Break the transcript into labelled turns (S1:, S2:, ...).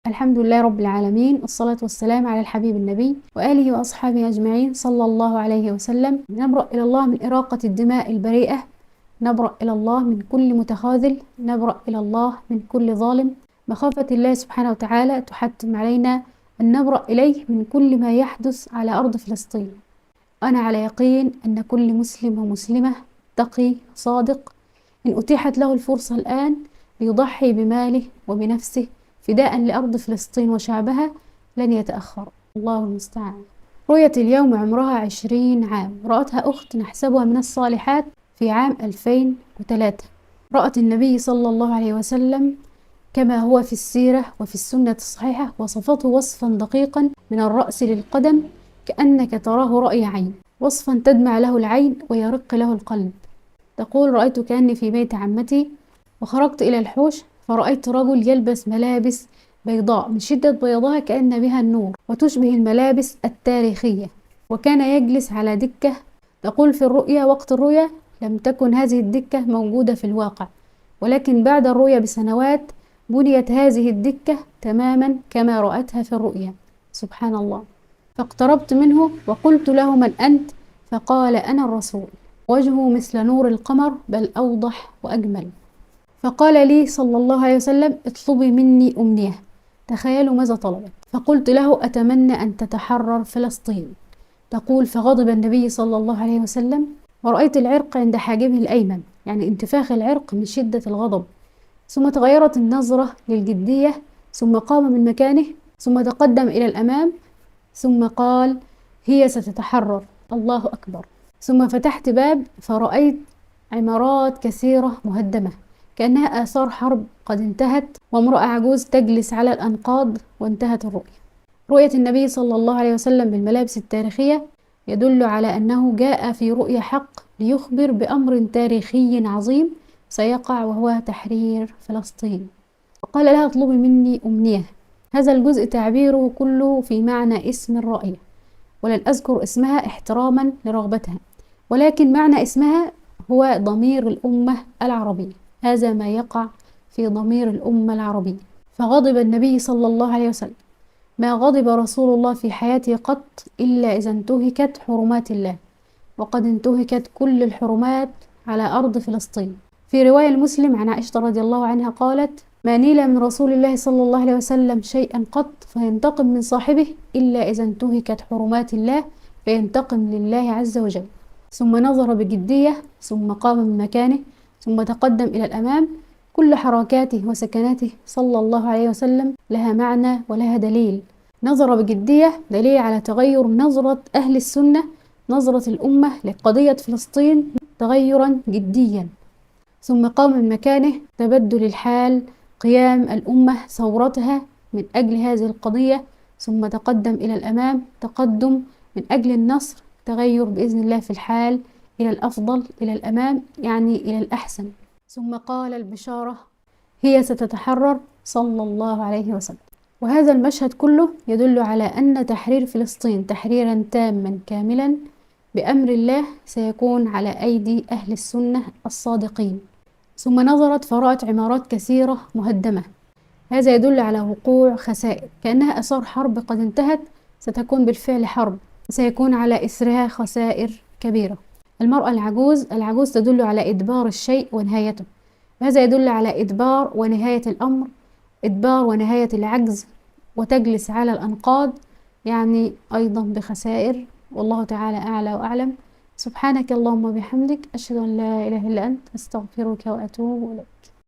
S1: الحمد لله رب العالمين، والصلاة والسلام على الحبيب النبي وآله وأصحابه أجمعين صلى الله عليه وسلم. نبرأ إلى الله من إراقة الدماء البريئة، نبرأ إلى الله من كل متخاذل، نبرأ إلى الله من كل ظالم. مخافة الله سبحانه وتعالى تحتم علينا أن نبرأ إليه من كل ما يحدث على أرض فلسطين. أنا على يقين أن كل مسلم ومسلمة تقي صادق إن أتيحت له الفرصة الآن ليضحي بماله وبنفسه فداء لأرض فلسطين وشعبها لن يتأخر. الله المستعان. رؤيت اليوم عمرها 20 عام، رأتها أخت نحسبها من الصالحات في عام 2003. رأت النبي صلى الله عليه وسلم كما هو في السيرة وفي السنة الصحيحة، وصفته وصفا دقيقا من الرأس للقدم كأنك تراه رأي عين، وصفا تدمع له العين ويرق له القلب. تقول: رأيت كأني في بيت عمتي وخرجت إلى الحوش فرأيت رجل يلبس ملابس بيضاء من شدة بيضها كأن بها النور وتشبه الملابس التاريخية، وكان يجلس على دكة. تقول: في الرؤيا وقت الرؤيا لم تكن هذه الدكة موجودة في الواقع، ولكن بعد الرؤيا بسنوات بنيت هذه الدكة تماما كما رأتها في الرؤيا. سبحان الله. فاقتربت منه وقلت له: من أنت؟ فقال: أنا الرسول. وجهه مثل نور القمر بل أوضح وأجمل. فقال لي صلى الله عليه وسلم: اطلبي مني أمنية. تخيلوا ماذا طلبت. فقلت له: أتمنى أن تتحرر فلسطين. تقول: فغضب النبي صلى الله عليه وسلم ورأيت العرق عند حاجبه الأيمن، يعني انتفاخ العرق من شدة الغضب. ثم تغيرت النظرة للجدية، ثم قام من مكانه، ثم تقدم إلى الأمام، ثم قال: هي ستتحرر. الله أكبر. ثم فتحت باب فرأيت عمارات كثيرة مهدمة كأنها آثار حرب قد انتهت، وامرأة عجوز تجلس على الأنقاض، وانتهت الرؤية. رؤية النبي صلى الله عليه وسلم بالملابس التاريخية يدل على أنه جاء في رؤية حق ليخبر بأمر تاريخي عظيم سيقع، وهو تحرير فلسطين. وقال لها: اطلبي مني أمنية. هذا الجزء تعبيره كله في معنى اسم الرؤية، ولن أذكر اسمها احتراما لرغبتها، ولكن معنى اسمها هو ضمير الأمة العربية. هذا ما يقع في ضمير الأمة العربية. فغضب النبي صلى الله عليه وسلم. ما غضب رسول الله في حياته قط إلا إذا انتهكت حرمات الله، وقد انتهكت كل الحرمات على أرض فلسطين. في رواية المسلم عن عائشة رضي الله عنها قالت: ما نيل من رسول الله صلى الله عليه وسلم شيئا قط فينتقم من صاحبه إلا إذا انتهكت حرمات الله فينتقم لله عز وجل. ثم نظر بجدية، ثم قام من مكانه، ثم تقدم إلى الأمام. كل حركاته وسكناته صلى الله عليه وسلم لها معنى ولها دليل. نظر بجدية دليل على تغير نظرة أهل السنة، نظرة الأمة لقضية فلسطين تغيرا جديا. ثم قام من مكانه، تبدل الحال، قيام الأمة ثورتها من أجل هذه القضية. ثم تقدم إلى الأمام، تقدم من أجل النصر، تغير بإذن الله في الحال إلى الأفضل، إلى الأمام، يعني إلى الأحسن. ثم قال البشارة: هي ستتحرر صلى الله عليه وسلم. وهذا المشهد كله يدل على أن تحرير فلسطين تحريرا تاما كاملا بأمر الله سيكون على أيدي أهل السنة الصادقين. ثم نظرت فرأت عمارات كثيرة مهدمة. هذا يدل على وقوع خسائر، كأنها آثار حرب قد انتهت، ستكون بالفعل حرب، سيكون على إثرها خسائر كبيرة. المرأة العجوز تدل على إدبار الشيء ونهايته. هذا يدل على إدبار ونهاية الأمر، إدبار ونهاية العجز، وتجلس على الأنقاض، يعني أيضا بخسائر. والله تعالى أعلى وأعلم. سبحانك اللهم وبحمدك، أشهد أن لا إله إلا أنت، أستغفرك وأتوب إليك.